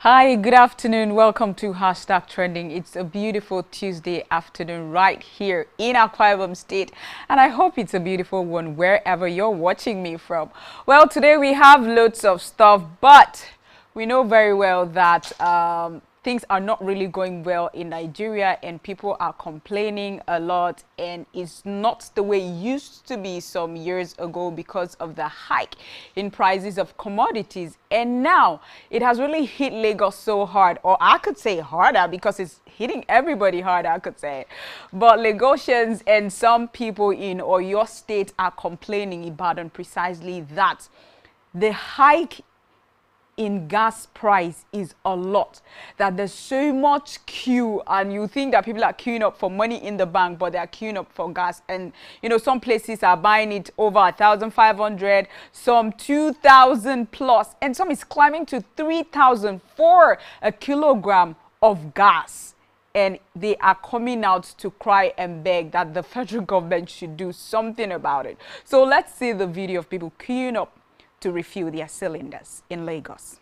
Hi, good afternoon. Welcome to Hashtag Trending. It's a beautiful Tuesday afternoon right here in Akwa Ibom State, and I hope it's a beautiful one wherever you're watching me from. Well, today we have loads of stuff, but we know very well that things are not really going well in Nigeria, and people are complaining a lot, and it's not the way it used to be some years ago because of the hike in prices of commodities. And now it has really hit Lagos so hard, or I could say harder, because it's hitting everybody hard, I could say. But Lagosians and some people in Oyo State are complaining about precisely that. The hike in gas price is a lot, that there's so much queue, and you think that people are queuing up for money in the bank, but they're queuing up for gas. And you know, some places are buying it over 1,500, some 2,000 plus, and some is climbing to 3,000 for a kilogram of gas. And they are coming out to cry and beg that the federal government should do something about it. So let's see the video of people queuing up to refuel their cylinders in Lagos.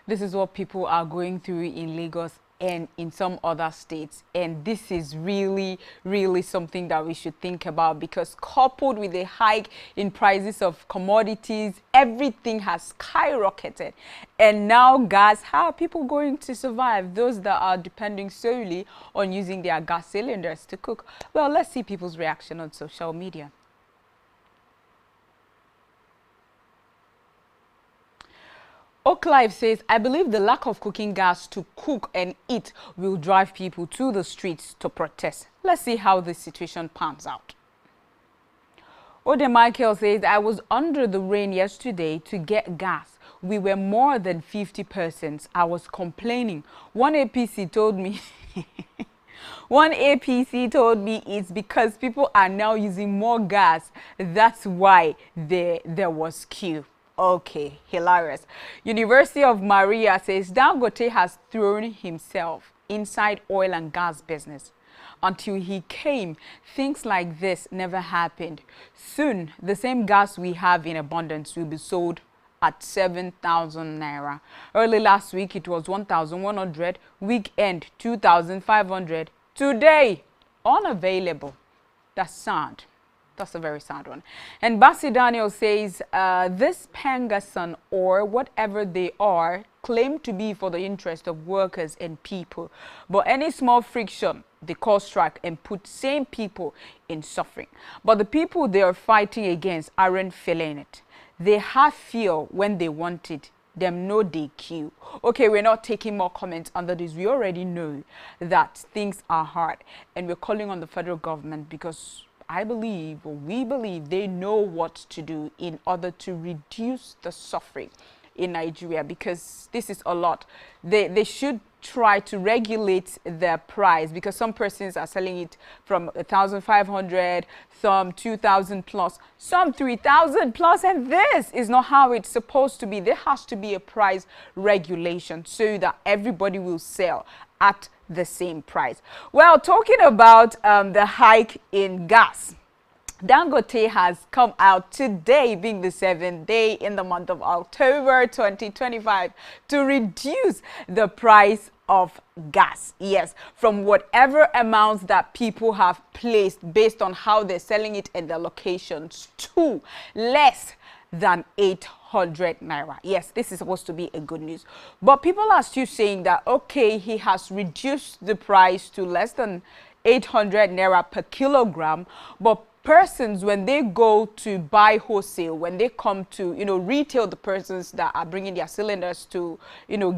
This is what people are going through in Lagos and in some other states, and this is really something that we should think about, because coupled with a hike in prices of commodities, everything has skyrocketed. And now gas, how are people going to survive, those that are depending solely on using their gas cylinders to cook? Well, let's see people's reaction on social media. Oak Life says, I believe the lack of cooking gas to cook and eat will drive people to the streets to protest. Let's see how this situation pans out. Ode Michael says, I was under the rain yesterday to get gas. We were more than 50 persons. I was complaining. One APC told me it's because people are now using more gas. That's why there was queue. Okay, hilarious. University of Maria says Dangote has thrown himself inside oil and gas business. Until he came, things like this never happened. Soon, the same gas we have in abundance will be sold at 7,000 naira. Early last week, it was 1,100. Weekend, 2,500. Today, unavailable. That's sad. That's a very sad one. And Basi Daniel says, this Pangason or whatever they are claim to be for the interest of workers and people. But any small friction, they cause strike and put same people in suffering. But the people they are fighting against aren't feeling it. They have fear when they want it. Them know they queue. Okay, we're not taking more comments under this. We already know that things are hard. And we're calling on the federal government, because I believe, or we believe, they know what to do in order to reduce the suffering in Nigeria, because this is a lot. They should try to regulate the price, because some persons are selling it from 1,500, some 2,000 plus, some 3,000 plus, and this is not how it's supposed to be. There has to be a price regulation so that everybody will sell at the same price. Well, talking about the hike in gas, Dangote has come out today, being the 7th day in the month of October 2025, to reduce the price of gas. Yes, from whatever amounts that people have placed based on how they're selling it and their locations to less than 800 800 naira. Yes, this is supposed to be a good news. But people are still saying that, okay, he has reduced the price to less than 800 naira per kilogram. But persons, when they go to buy wholesale, when they come to, retail, the persons that are bringing their cylinders to,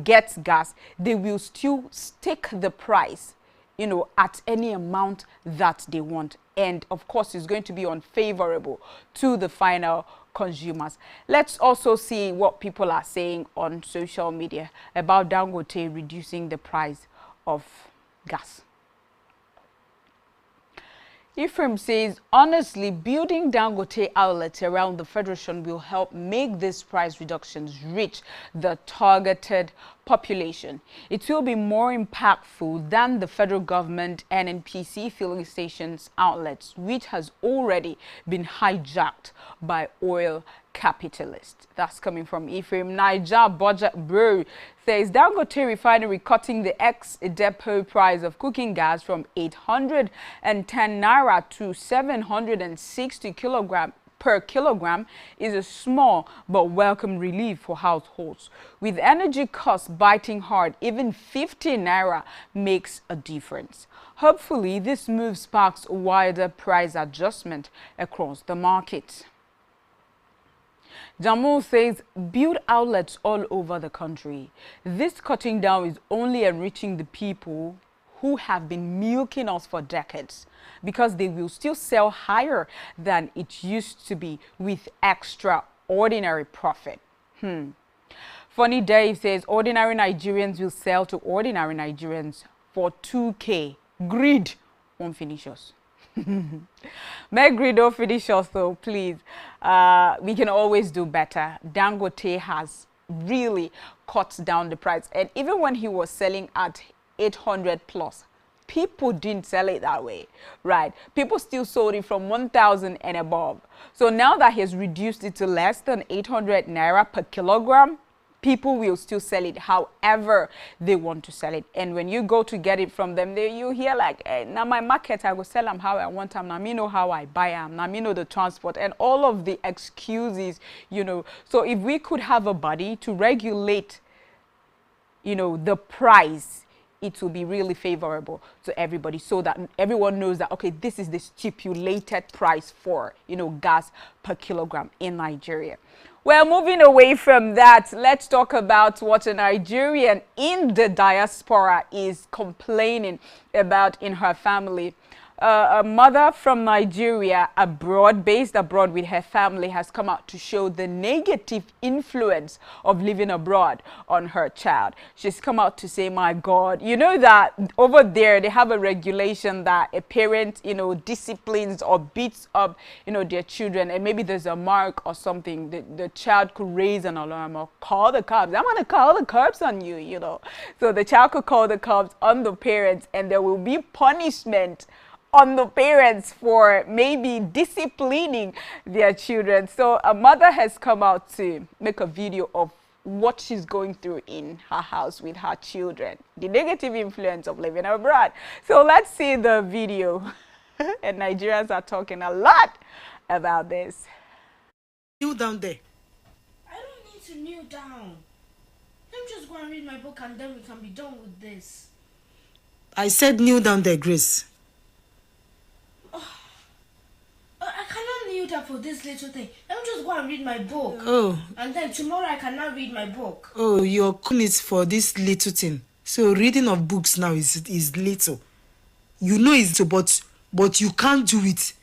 get gas, they will still stick the price, at any amount that they want. And of course, it's going to be unfavorable to the final consumers. Let's also see what people are saying on social media about Dangote reducing the price of gas. Ephraim says, honestly, building Dangote outlets around the Federation will help make these price reductions reach the targeted population. It will be more impactful than the federal government NNPC filling stations outlets, which has already been hijacked by oil capitalists. That's coming from Ephraim. Niger Budget Bro says Dangote refinery cutting the ex-depot price of cooking gas from 810 naira to 760 per kilogram is a small but welcome relief for households. With energy costs biting hard, even 50 naira makes a difference. Hopefully, this move sparks a wider price adjustment across the market. Jamul says, build outlets all over the country. This cutting down is only enriching the people who have been milking us for decades, because they will still sell higher than it used to be with extraordinary profit. Funny Dave says, ordinary Nigerians will sell to ordinary Nigerians for 2K. Greed won't finish us. Make greed don't finish us, though, please. We can always do better. Dangote has really cut down the price. And even when he was selling at 800 plus, people didn't sell it that way, right? People still sold it from 1,000 and above. So now that he has reduced it to less than 800 naira per kilogram, people will still sell it however they want to sell it. And when you go to get it from them, you hear like, hey, now my market, I will sell them how I want them. Now me know how I buy them. Now me know the transport and all of the excuses, So if we could have a body to regulate, the price, it will be really favorable to everybody, so that everyone knows that, okay, this is the stipulated price for, gas per kilogram in Nigeria. Well, moving away from that, let's talk about what a Nigerian in the diaspora is complaining about in her family. A mother from Nigeria based abroad with her family, has come out to show the negative influence of living abroad on her child. She's come out to say, my God, you know that over there they have a regulation that a parent, disciplines or beats up, their children, and maybe there's a mark or something, the child could raise an alarm or call the cops. I'm going to call the cops on you, So the child could call the cops on the parents, and there will be punishment on the parents for maybe disciplining their children. So a mother has come out to make a video of what she's going through in her house with her children, the negative influence of living abroad. So let's see the video. And Nigerians are talking a lot about this. Kneel down there. I don't need to kneel down. Let me just go and read my book and then we can be done with this. I said kneel down there, Grace. I cannot kneel down for this little thing. Let me just go and read my book. Oh. And then tomorrow I cannot read my book. Oh, you're calling it for this little thing. So reading of books now is little. You know it's little, but you can't do it.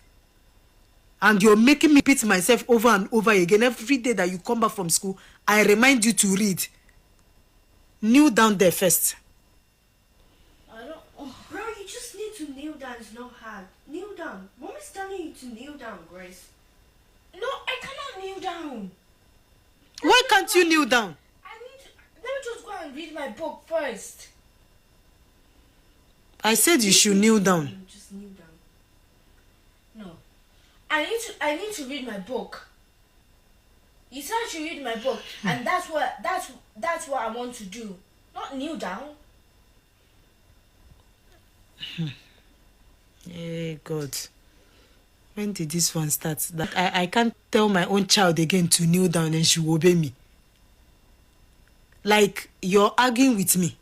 And you're making me repeat myself over and over again. Every day that you come back from school, I remind you to read. Kneel down there first. Bro, you just need to kneel down. It's not hard. Kneel down. Mommy's telling you to kneel down, Grace. No, I cannot kneel down. Why can't you kneel down? Let me just go and read my book first. I said you should kneel down. Just kneel down. No. I need to read my book. You said I should read my book, and that's what I want to do. Not kneel down. Hey God. When did this one start? That I can't tell my own child again to kneel down and she will obey me. Like, you're arguing with me.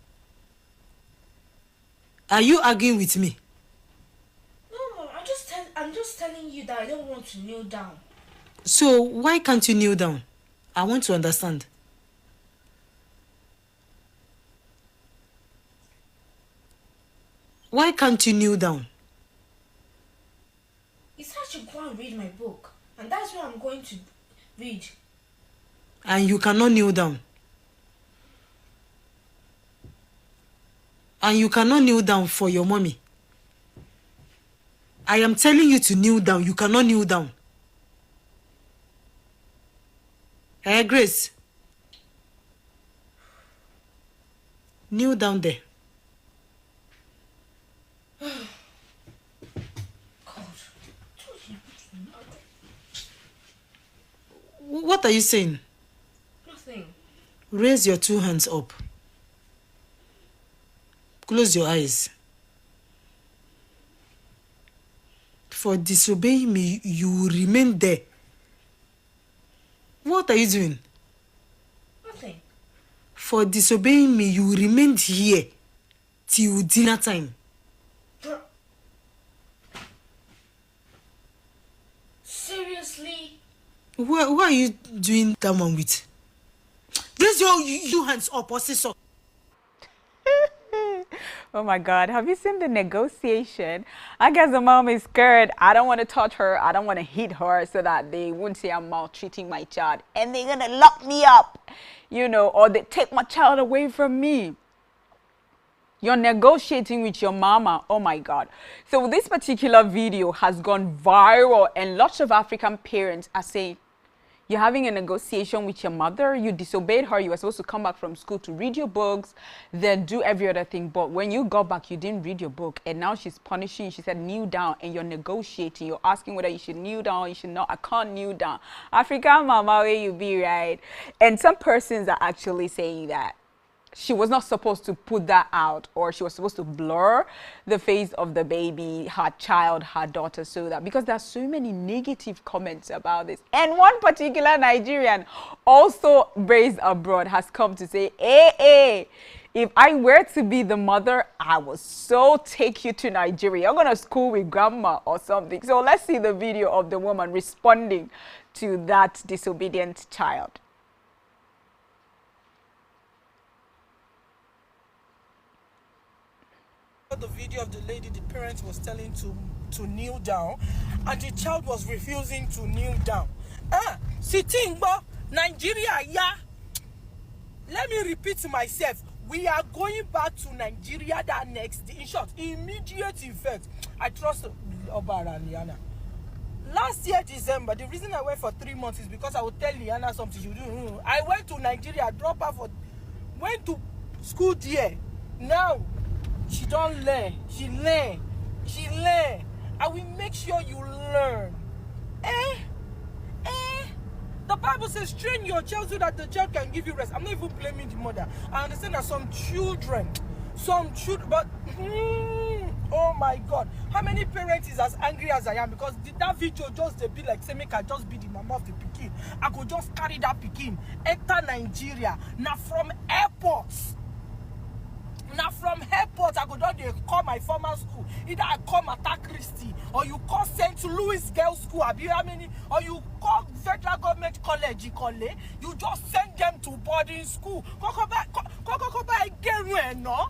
Are you arguing with me? No, Mom, I'm just telling you that I don't want to kneel down. So why can't you kneel down? I want to understand. Why can't you kneel down? You said I should go and read my book, and that's what I'm going to read. And you cannot kneel down. And you cannot kneel down for your mommy. I am telling you to kneel down. You cannot kneel down. Hey, Grace. Kneel down there. What are you saying? Nothing. Raise your 2 hands up. Close your eyes. For disobeying me, you will remain there. What are you doing? Nothing. For disobeying me, you will remain here till dinner time. Seriously? Who are you doing that one with? Raise your hands up, or say so. Oh my God, have you seen the negotiation? I guess the mom is scared. I don't want to touch her. I don't want to hit her so that they won't say I'm maltreating my child. And they're going to lock me up, you know, or they take my child away from me. You're negotiating with your mama. Oh my God. So this particular video has gone viral and lots of African parents are saying, you're having a negotiation with your mother, you disobeyed her, you were supposed to come back from school to read your books, then do every other thing. But when you got back, you didn't read your book. And now she's punishing you. She said, kneel down, and you're negotiating. You're asking whether you should kneel down, you should not. I can't kneel down. African mama, where you be, right? And some persons are actually saying that she was not supposed to put that out, or she was supposed to blur the face of the baby, her child, her daughter, so that, because there are so many negative comments about this. And one particular Nigerian, also based abroad, has come to say, hey, if I were to be the mother, I would so take you to Nigeria. You're going to school with grandma or something. So let's see the video of the woman responding to that disobedient child. The video of the lady the parent was telling to kneel down, and the child was refusing to kneel down. Sitingbo, Nigeria, yeah. Let me repeat myself. We are going back to Nigeria that next, in short, immediate effect. I trust Obara and Liana. Last year, December, the reason I went for 3 months is because I would tell Liana something she would do. I went to Nigeria, dropped her went to school there. Now, she don't learn. She learn. I will make sure you learn. The Bible says, train your child so that the child can give you rest. I'm not even blaming the mother. I understand that some children, but oh my God, how many parents is as angry as I am? Because that video just they be like, say, make I just be the mama of the pikin. I could just carry that pikin enter Nigeria. Now from airports. Now from airport, I go down there, call my former school. Either I call Mata Christie, or you call St. Louis Girls School, or you call Federal Government College, you just send them to boarding school. No?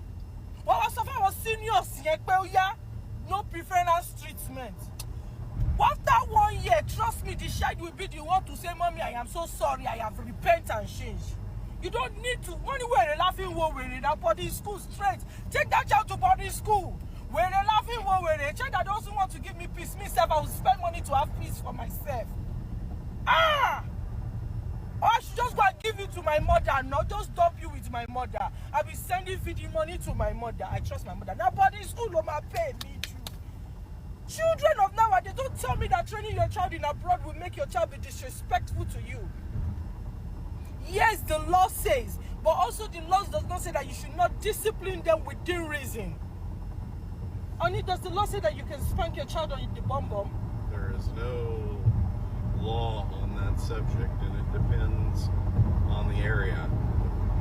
What was seniors, no preference treatment. After 1 year, trust me, the child will be the one to say, Mommy, I am so sorry, I have repented and changed. You don't need to. When you were laughing, we're in that boarding school straight. Take that child to boarding school. When they're laughing, a child that doesn't want to give me peace, myself, I will spend money to have peace for myself. Or I should just go and give you to my mother, not just dump you with my mother. I'll be sending feeding money to my mother. I trust my mother. Now boarding school will pay me too. Children of nowadays, don't tell me that training your child in abroad will make your child be disrespectful to you. Yes, the law says, but also the law does not say that you should not discipline them within reason. Only does the law say that you can spank your child on the bum bum? There is is no law on that subject, and it depends on the area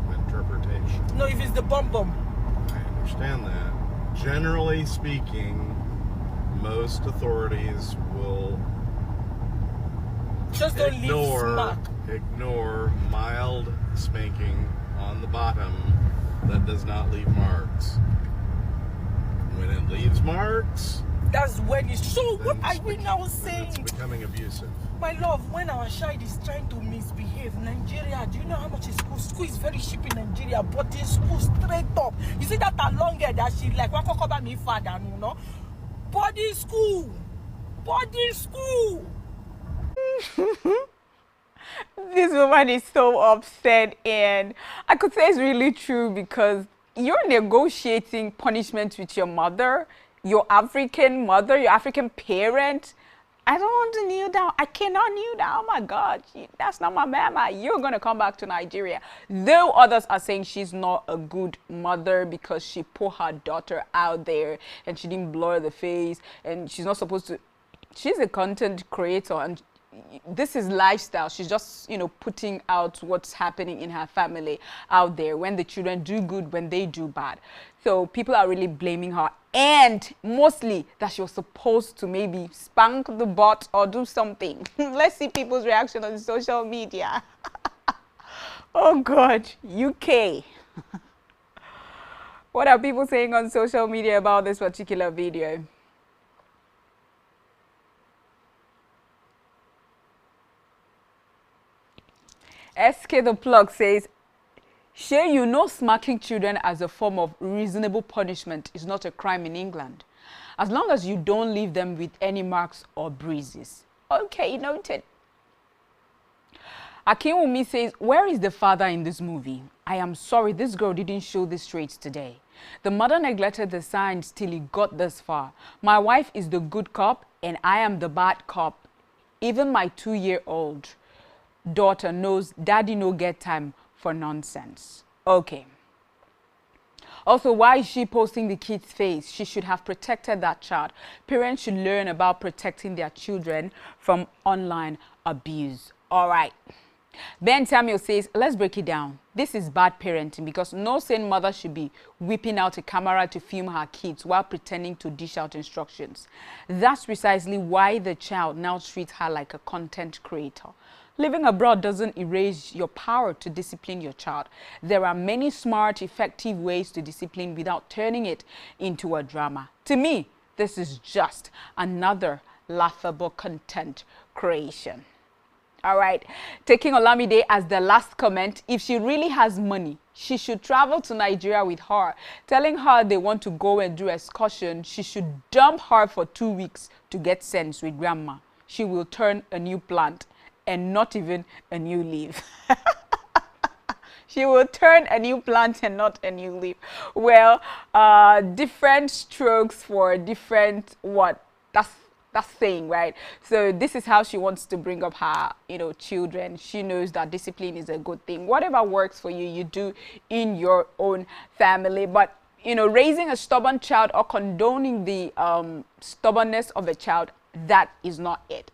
of interpretation. No, if it's the bum. I understand that. Generally speaking, most authorities will Just don't leave smack. ignore mild spanking on the bottom that does not leave marks. When it leaves marks, That's when it's so. What then are it's we bec- now then saying? it's becoming abusive. My love, when our child is trying to misbehave, Nigeria, do you know how much is school? School is very cheap in Nigeria, but in school straight up. You see that long hair that she like, what cover me father, you know? Boarding school. This woman is so upset, and I could say it's really true because you're negotiating punishment with your mother, your African mother, your African parent. I don't want to kneel down. I cannot kneel down. Oh my God, that's not my mama. You're going to come back to Nigeria. Though others are saying she's not a good mother because she put her daughter out there and she didn't blur the face, and she's not supposed to. She's a content creator, and this is lifestyle. She's just, putting out what's happening in her family out there, when the children do good, when they do bad. So people are really blaming her, and mostly that she was supposed to maybe spank the butt or do something. Let's see people's reaction on social media. Oh God, UK. What are people saying on social media about this particular video? SK the Plug says, sure, smacking children as a form of reasonable punishment is not a crime in England, as long as you don't leave them with any marks or bruises. Okay, noted. Akinwumi says, where is the father in this movie? I am sorry, this girl didn't show these traits today. The mother neglected the signs till he got this far. My wife is the good cop and I am the bad cop. Even my 2-year-old daughter knows daddy no get time for nonsense. Okay. Also, why is she posting the kid's face? She should have protected that child. Parents should learn about protecting their children from online abuse. All right. Ben Samuel says, let's break it down. This is bad parenting because no sane mother should be whipping out a camera to film her kids while pretending to dish out instructions. That's precisely why the child now treats her like a content creator. Living abroad doesn't erase your power to discipline your child. There are many smart, effective ways to discipline without turning it into a drama. To me, this is just another laughable content creation. All right, taking Olamide as the last comment, if she really has money, she should travel to Nigeria with her. Telling her they want to go and do excursion, she should dump her for 2 weeks to get sense with grandma. She will turn a new plant and not even a new leaf. She will turn a new plant and not a new leaf. Well, different strokes for different what? That's saying, right? So this is how she wants to bring up her, children. She knows that discipline is a good thing. Whatever works for you, you do in your own family. But, raising a stubborn child or condoning the stubbornness of a child, that is not it.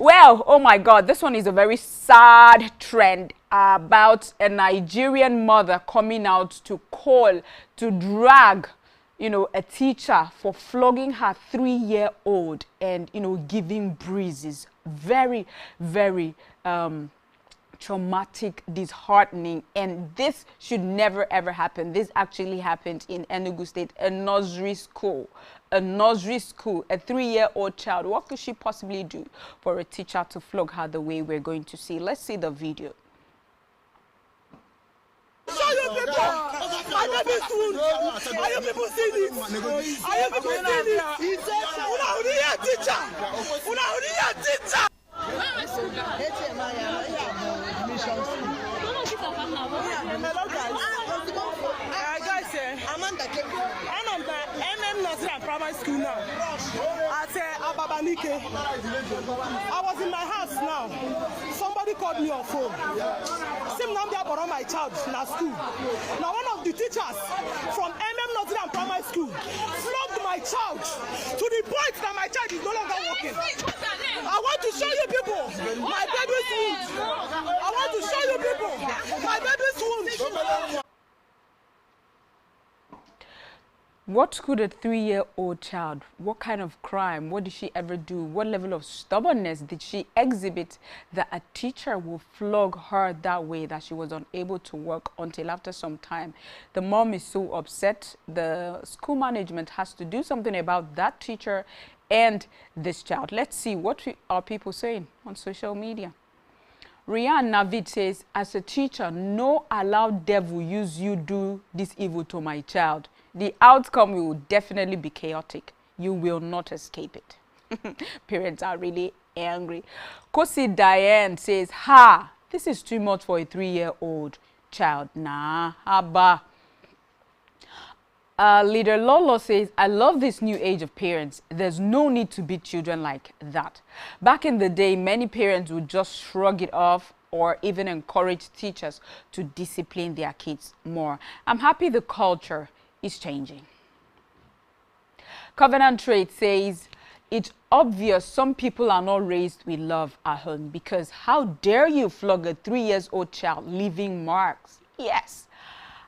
Well, oh my God, this one is a very sad trend about a Nigerian mother coming out to drag a teacher for flogging her 3-year-old and, giving bruises. Very, very traumatic, disheartening, and this should never ever happen. This actually happened in Enugu State, a nursery school. A 3-year-old child. What could she possibly do for a teacher to flog her the way we're going to see? Let's see the video. Show your people! My name is Wood! Are you people seeing this? Are you people seeing this? Una teacher! Guys, I'm the MM Nursery Primary School now. At Ababanike. I was in my house now. Somebody called me on phone. Kasim Namdia brought my child in our school. Now one of the teachers from Nottingham Primary School flogged my child to the point that my child is no longer walking. I want to show you people my baby's wound. I want to show you people my baby's wound. What could a 3-year-old child, what kind of crime, what did she ever do? What level of stubbornness did she exhibit that a teacher will flog her that way that she was unable to work until after some time? The mom is so upset. The school management has to do something about that teacher and this child. Let's see what are people saying on social media. Rian Navid says, as a teacher, no allowed devil use you do this evil to my child. The outcome will definitely be chaotic. You will not escape it. Parents are really angry. Kosi Diane says, ha, this is too much for a 3-year-old child. Nah, haba. Leader Lolo says, I love this new age of parents. There's no need to beat children like that. Back in the day, many parents would just shrug it off or even encourage teachers to discipline their kids more. I'm happy the culture is changing. Covenant Trade says, it's obvious some people are not raised with love at home, because how dare you flog a 3-year-old child, leaving marks? Yes.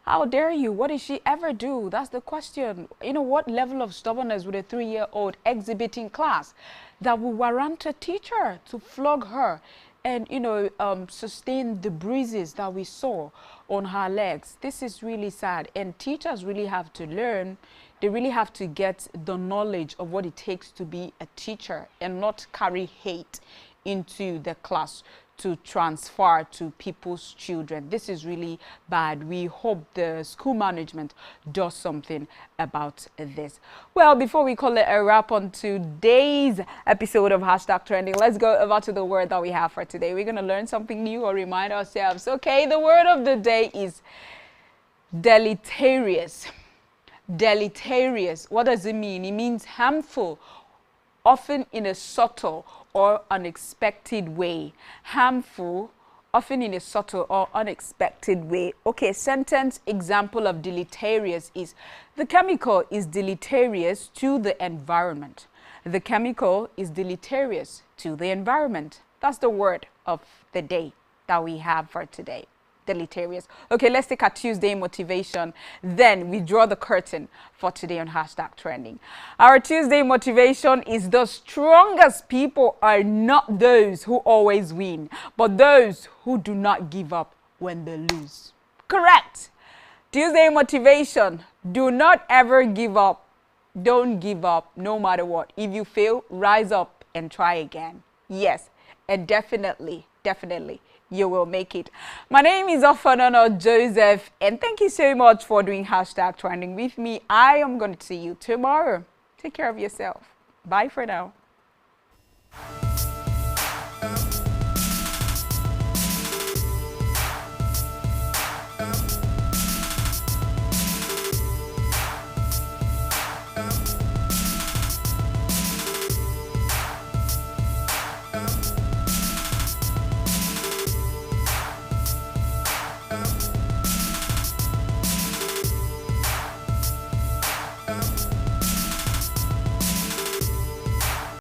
How dare you? What did she ever do? That's the question. You know, what level of stubbornness would a 3-year-old exhibit in class that will warrant a teacher to flog her and, you know, sustain the bruises that we saw on her legs? This is really sad. And teachers really have to learn. They really have to get the knowledge of what it takes to be a teacher and not carry hate into the class to transfer to people's children. This is really bad. We hope the school management does something about this. Well, before we call it a wrap on today's episode of Hashtag Trending, let's go over to the word that we have for today. We're going to learn something new or remind ourselves. Okay, the word of the day is deleterious. Deleterious. What does it mean? It means harmful, often in a subtle or unexpected way. Harmful, often in a subtle or unexpected way. Okay, sentence example of deleterious is, the chemical is deleterious to the environment. The chemical is deleterious to the environment. That's the word of the day that we have for today. Deleterious. Okay, let's take our Tuesday motivation. Then we draw the curtain for today on Hashtag Trending. Our Tuesday motivation is, the strongest people are not those who always win, but those who do not give up when they lose. Correct. Tuesday motivation, do not ever give up. Don't give up no matter what. If you fail, rise up and try again. Yes, and definitely you will make it. My name is Ofonono Joseph, and thank you so much for doing Hashtag Trending with me. I am going to see you tomorrow. Take care of yourself. Bye for now.